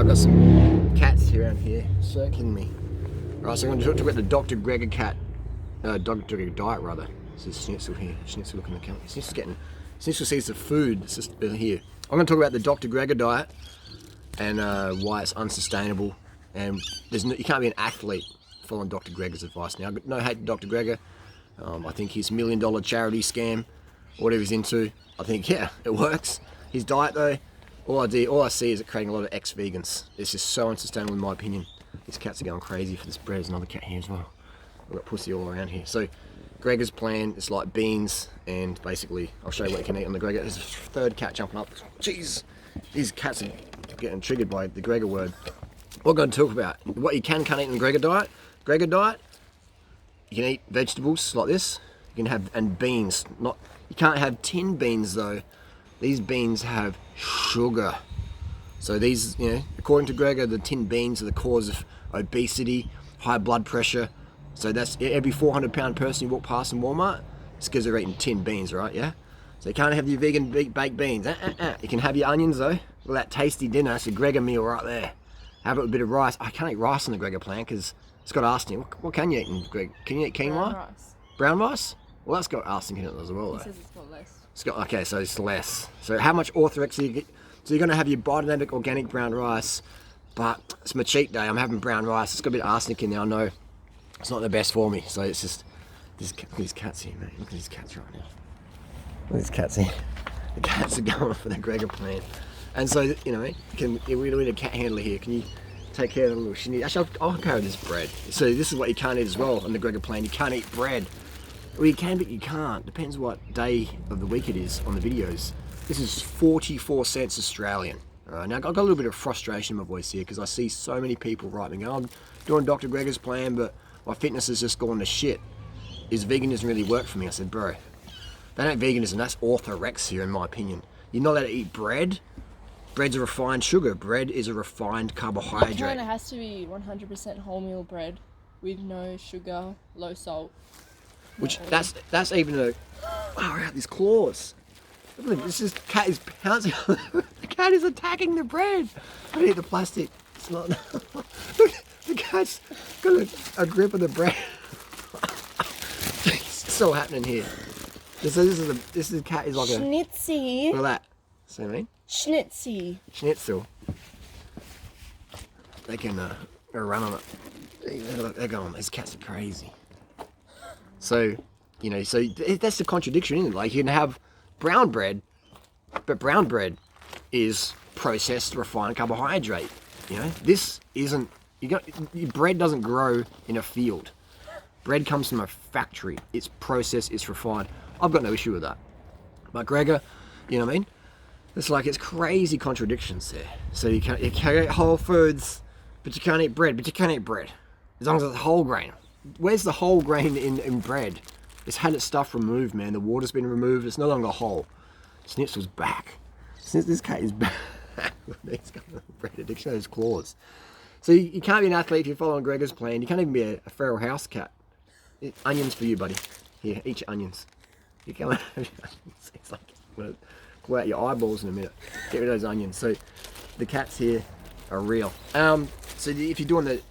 I've got some cats around here circling me. Right, so I'm going to talk about the Dr. Gregor cat, Dr. Gregor diet rather. This is Schnitzel here. Schnitzel looking at the camera. Schnitzel sees the food that's just here. I'm going to talk about the Dr. Gregor diet and why it's unsustainable. And you can't be an athlete following Dr. Gregor's advice. Now, no hate to Dr. Gregor. I think his $1 million charity scam, whatever he's into, I think, yeah, it works. His diet though, all I see is it creating a lot of ex-vegans. It's just so unsustainable in my opinion. These cats are going crazy for this bread. There's another cat here as well. We've got pussy all around here. So Gregor's plan is like beans, and basically I'll show you what you can eat on the Gregor. There's a third cat jumping up. Jeez, these cats are getting triggered by the Gregor word. What we're going to talk about, what you can't eat in the Gregor diet. Gregor diet, you can eat vegetables like this. You can have, and beans. You can't have tinned beans though. These beans have sugar. So these, according to Gregor, the tinned beans are the cause of obesity, high blood pressure. So that's every 400-pound person you walk past in Walmart, it's because they're eating tinned beans, right? Yeah. So you can't have your vegan baked beans. You can have your onions though. Well, that tasty dinner, that's a Gregor meal right there. Have it with a bit of rice. I can't eat rice on the Gregor plan because it's got arsenic. What can you eat in Gregor? Can you eat quinoa? Brown rice. Brown rice? Well, that's got arsenic in it as well though. He says it's got less. Okay, so it's less. So how much orthorexia you get? So you're going to have your biodynamic organic brown rice, but it's my cheat day. I'm having brown rice. It's got a bit of arsenic in there. I know it's not the best for me. So it's just look at these cats here, mate. Look at these cats right now. Look at these cats here. The cats are going for the Gregor plan, and so we need a cat handler here. Can you take care of the little shinny? Actually, I'll carry this bread. So this is what you can't eat as well on the Gregor plan. You can't eat bread. Well, you can, but you can't. Depends what day of the week it is on the videos. This is 44 cents Australian. All right, now I've got a little bit of frustration in my voice here because I see so many people writing, I'm doing Dr. Gregor's plan, but my fitness has just gone to shit. Veganism really work for me? I said, bro, that ain't veganism, that's orthorexia in my opinion. You're not allowed to eat bread. Bread's a refined sugar. Bread is a refined carbohydrate. It kind of has to be 100% wholemeal bread with no sugar, low salt. Which that's even a wow, these claws. This cat is pouncing. The cat is attacking the bread. I eat the plastic. It's not. Look, the cat's got a grip of the bread. It's still happening here. So this is cat is like a Schnitzy. look at that. See what I mean? Schnitzel. They can run on it. They're going. These cats are crazy. So, so that's the contradiction, isn't it? Like you can have brown bread, but brown bread is processed refined carbohydrate. This isn't. Your bread doesn't grow in a field. Bread comes from a factory. It's processed. It's refined. I've got no issue with that. But Gregor, you know what I mean? It's crazy contradictions there. So you can't eat whole foods, but you can't eat bread. But you can eat bread as long as it's whole grain. Where's the whole grain in bread? It's had its stuff removed, man. The water's been removed. It's no longer whole. Schnitzel's back. This cat is back. He's got a bread addiction. Those claws. So you can't be an athlete if you're following Gregor's plan. You can't even be a feral house cat. Onions for you, buddy. Here, eat your onions. You can't have your onions. It's like I'm gonna pull out your eyeballs in a minute. Get rid of those onions. So the cats here are real. So if you're doing the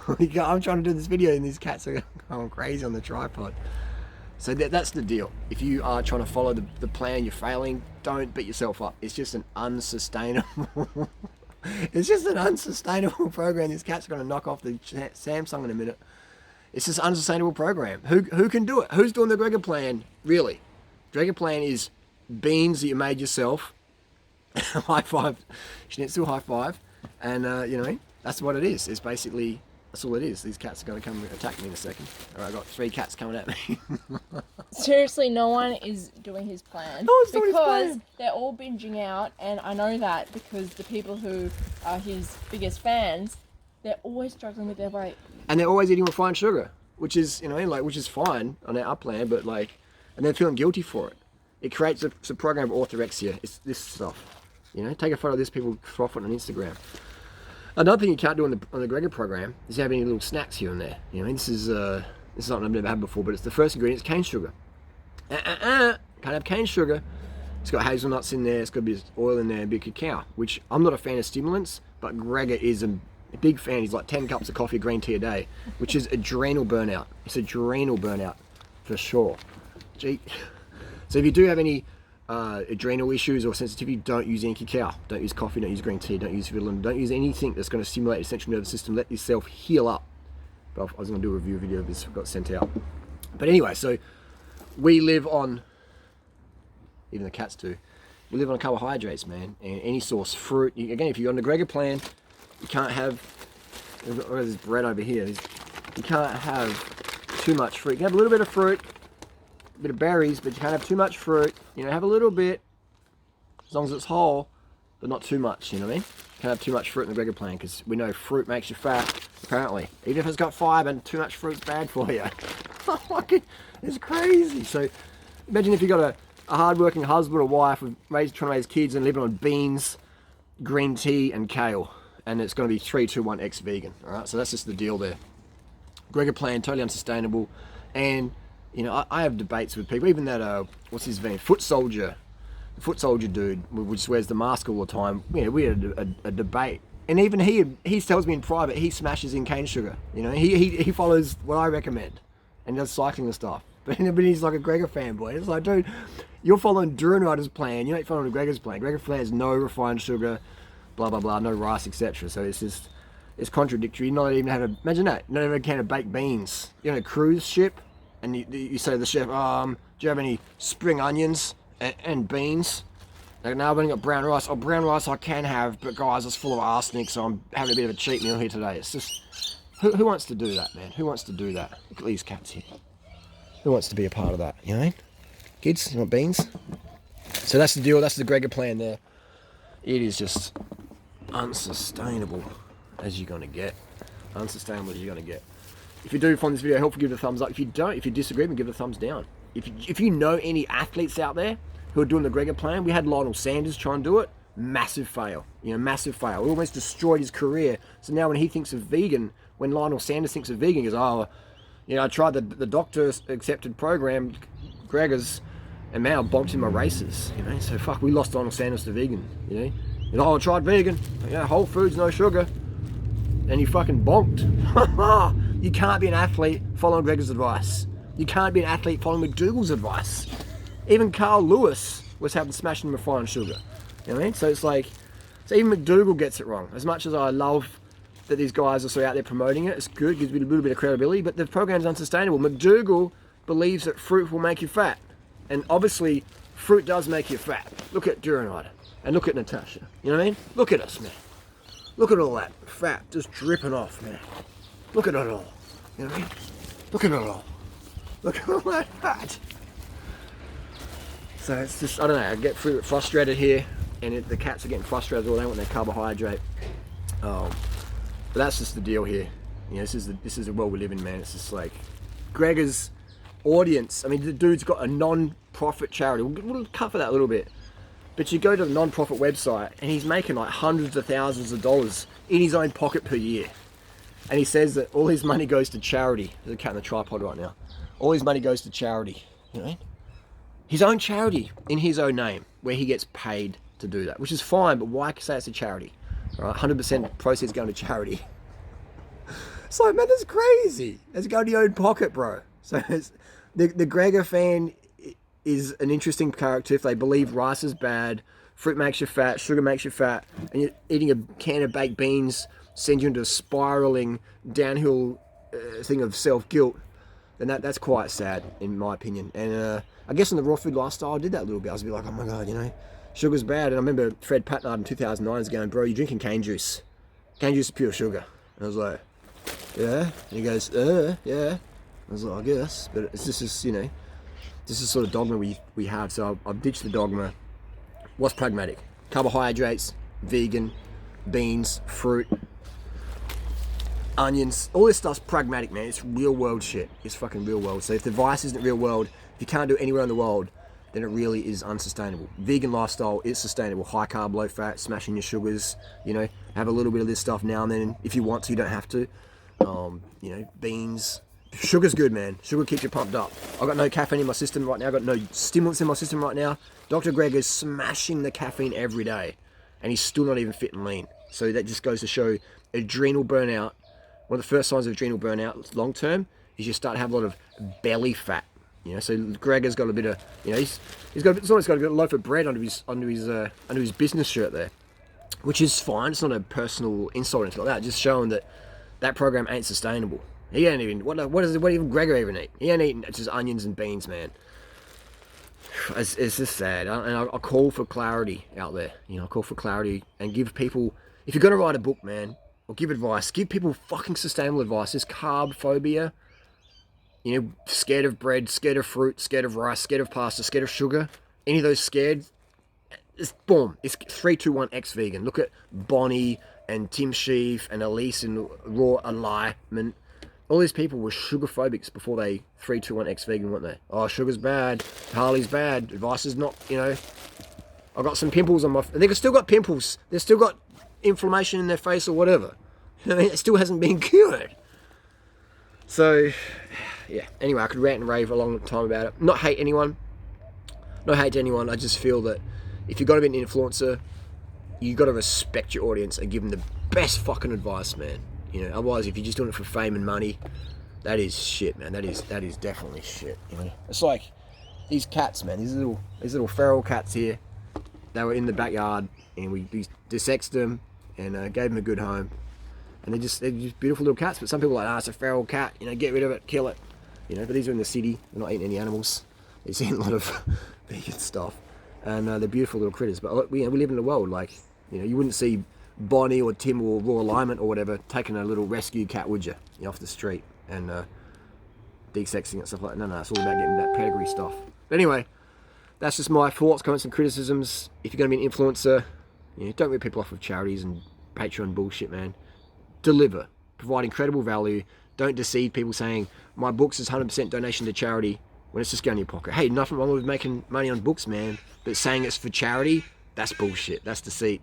I'm trying to do this video and these cats are going crazy on the tripod. So that's the deal. If you are trying to follow the plan, you're failing, don't beat yourself up. It's just an unsustainable it's just an unsustainable program. These cats are going to knock off the Samsung in a minute. It's just an unsustainable program. Who can do it? Who's doing the Gregor plan? Really? Gregor plan is beans that you made yourself. High five. Schnitzel, high five. And that's what it is. It's basically, that's all it is. These cats are going to come attack me in a second. All right, I've got 3 cats coming at me. Seriously, no one is doing his plan. No one's doing his because plan. They're all binging out, and I know that because the people who are his biggest fans, they're always struggling with their weight. And they're always eating refined sugar, which is, which is fine on our plan, but and they're feeling guilty for it. It creates a program of orthorexia. It's this stuff. Take a photo of this, people froth it on Instagram. Another thing you can't do on the Gregor program is have any little snacks here and there. This is something I've never had before, but it's the first ingredient is cane sugar. Can't have cane sugar. It's got hazelnuts in there, it's got a bit of oil in there, a bit of cacao, which I'm not a fan of stimulants, but Gregor is a big fan. He's like 10 cups of coffee, green tea a day, which is adrenal burnout. It's adrenal burnout for sure. Gee. So if you do have any adrenal issues or sensitivity, don't use any cacao, don't use coffee, don't use green tea, don't use vitamin, don't use anything that's going to stimulate the central nervous system. Let yourself heal up. But I was going to do a review video of this, got sent out. But anyway, so we live on, even the cats do, we live on carbohydrates, man, and any source, fruit. Again, if you're on the Gregor plan, you can't have, there's bread over here, you can't have too much fruit. You can have a little bit of fruit, a bit of berries, but you can't have too much fruit. You know, have a little bit, as long as it's whole, but not too much, you know what I mean? You can't have too much fruit in the Gregor plan, because we know fruit makes you fat, apparently. Even if it's got fiber, too much fruit's bad for you. It's crazy. So imagine if you got a hard-working husband or wife with trying to raise kids and living on beans, green tea, and kale, and it's going to be 3-2-1 ex-vegan. All right, so that's just the deal there. Gregor plan, totally unsustainable, and you know I have debates with people. Even that what's his name, foot soldier dude, which wears the mask all the time. You know, we had a debate, and even he tells me in private he smashes in cane sugar. You know, he follows what I recommend, and he does cycling and stuff. But he's like a Gregor fanboy. It's like, dude, you're following durianrider's plan. You're not following Gregor's plan. Gregor's plan has no refined sugar, blah blah blah, no rice, etc. So it's contradictory. You're not even have a, imagine that, not even a can of baked beans. You're on a cruise ship, and you say to the chef, do you have any spring onions and beans? Like, no, I've only got brown rice. Oh, brown rice I can have, but guys, it's full of arsenic, so I'm having a bit of a cheat meal here today. It's just, who wants to do that, man? Who wants to do that? Look at these cats here. Who wants to be a part of that, you know? Kids, you want beans? So that's the deal, that's the Gregor plan there. It is just unsustainable as you're gonna get. Unsustainable as you're gonna get. If you do find this video helpful, give it a thumbs up. If you don't, if you disagree, then give it a thumbs down. If you know any athletes out there who are doing the Gregor plan, we had Lionel Sanders try and do it, massive fail. You know, massive fail. He almost destroyed his career. So now when he thinks of vegan, when Lionel Sanders thinks of vegan, he goes, oh, you know, I tried the doctor's accepted program, Gregor's, and man, I bonked in my races, you know. So fuck, we lost Lionel Sanders to vegan, you know. You know, I tried vegan, yeah, whole foods, no sugar, and you fucking bonked. You can't be an athlete following Gregor's advice. You can't be an athlete following McDougall's advice. Even Carl Lewis was having smashing refined sugar, you know what I mean? So it's like, so even McDougall gets it wrong. As much as I love that these guys are sort of out there promoting it, it's good, gives me a little bit of credibility, but the program's unsustainable. McDougall believes that fruit will make you fat, and obviously fruit does make you fat. Look at durianrider, and look at Natasha, you know what I mean? Look at us, man. Look at all that fat just dripping off, man. Look at it all, you know what I mean? Look at it all. Look at all that fat. So it's just, I don't know, I get frustrated here, and the cats are getting frustrated as well. They want their carbohydrate. But that's just the deal here. You know, this is the world we live in, man. It's just like Gregor's audience. I mean, the dude's got a non-profit charity. We'll cover that a little bit. But you go to the non-profit website, and he's making like hundreds of thousands of dollars in his own pocket per year. And he says that all his money goes to charity. There's a cat in the tripod right now. All his money goes to charity. You know, his own charity in his own name, where he gets paid to do that, which is fine. But why say it's a charity? All right, 100% proceeds going to charity. It's like, man, that's crazy. It's going to your own pocket, bro. So the Gregor fan is an interesting character. If they believe rice is bad, fruit makes you fat, sugar makes you fat, and you're eating a can of baked beans sends you into a spiraling downhill thing of self-guilt, then that's quite sad, in my opinion. And I guess in the raw food lifestyle, I did that a little bit. I was a bit like, oh my God, you know, sugar's bad. And I remember Fred Patnard in 2009 was going, bro, you're drinking cane juice. Cane juice is pure sugar. And I was like, yeah. And he goes, yeah. I was like, I guess. But this is, you know, this is sort of dogma we have. So I've ditched the dogma. What's pragmatic? Carbohydrates, vegan, beans, fruit, onions, all this stuff's pragmatic, man. It's real world shit. It's fucking real world. So if the vice isn't real world, if you can't do it anywhere in the world, then it really is unsustainable. Vegan lifestyle is sustainable. High carb, low fat, smashing your sugars, you know, have a little bit of this stuff now and then if you want to, you don't have to. You know, beans, Sugar's good, man. Sugar keeps you pumped up. I've got no caffeine in my system right now. I've got no stimulants in my system right now. Dr. Greg is smashing the caffeine every day, and he's still not even fit and lean. So that just goes to show adrenal burnout. One of the first signs of adrenal burnout long term is you start to have a lot of belly fat. You know, so Greg has got a bit of, you know, he's almost got a loaf of bread under his business shirt there, which is fine. It's not a personal insult or anything like that. Just showing that program ain't sustainable. He ain't even, what even Gregor even eat? He ain't eating just onions and beans, man. It's just sad. And I call for clarity out there. You know, I call for clarity and give people, if you're going to write a book, man, or give advice, give people fucking sustainable advice. This carb phobia, you know, scared of bread, scared of fruit, scared of rice, scared of pasta, scared of sugar. Any of those scared, it's boom. It's 3, 2, 1 ex-vegan. Look at Bonnie and Tim Sheaf and Elise and Raw Alignment. All these people were sugar phobics before they 3, 2, 1 ex-vegan, weren't they? Oh, sugar's bad. Harley's bad. Advice is not, you know. I got some pimples on my... They've still got pimples. They've still got inflammation in their face or whatever. I mean, it still hasn't been cured. So, yeah. Anyway, I could rant and rave a long time about it. Not hate anyone. Not hate to anyone. I just feel that if you're going to be an influencer, you got to respect your audience and give them the best fucking advice, man. You know, otherwise, if you're just doing it for fame and money, that is shit, man. That is definitely shit. You know, it's like these cats, man. These little feral cats here. They were in the backyard, and we dissected them and gave them a good home. And they're just beautiful little cats. But some people are like, it's a feral cat. You know, get rid of it, kill it. You know, but these are in the city. They're not eating any animals. They're eating a lot of vegan stuff, and they're beautiful little critters. But we live in the world, like, you know, you wouldn't see Bonnie or Tim or Raw Alignment or whatever taking a little rescue cat, would you? You know, off the street and desexing and stuff like that. No, it's all about getting that pedigree stuff. But anyway, that's just my thoughts, comments, and criticisms. If you're going to be an influencer, you know, don't rip people off with charities and Patreon bullshit, man. Deliver, provide incredible value. Don't deceive people saying my books is 100% donation to charity when it's just going in your pocket. Hey, nothing wrong with making money on books, man. But saying it's for charity, that's bullshit. That's deceit.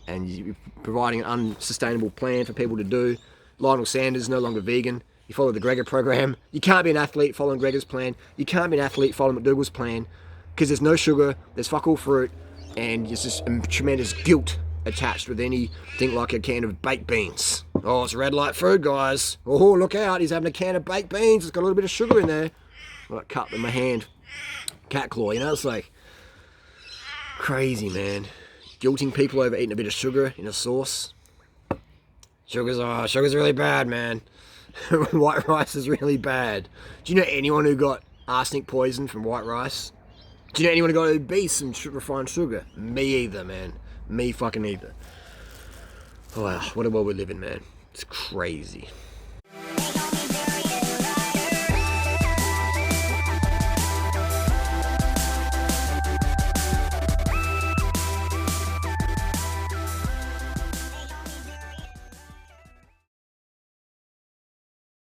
And you're providing an unsustainable plan for people to do. Lionel Sanders no longer vegan. You follow the Gregor program. You can't be an athlete following Gregor's plan. You can't be an athlete following McDougall's plan because there's no sugar, there's fuck all fruit, and there's just tremendous guilt attached with anything like a can of baked beans. Oh, it's red light food, guys. Oh, look out, he's having a can of baked beans. It's got a little bit of sugar in there. I got cut in my hand. Cat claw, you know, it's like crazy, man. Guilting people over eating a bit of sugar in a sauce. Sugar's really bad, man. White rice is really bad. Do you know anyone who got arsenic poison from white rice? Do you know anyone who got obese from refined sugar? Me either, man. Me fucking either. Wow, what a world we live in, man. It's crazy.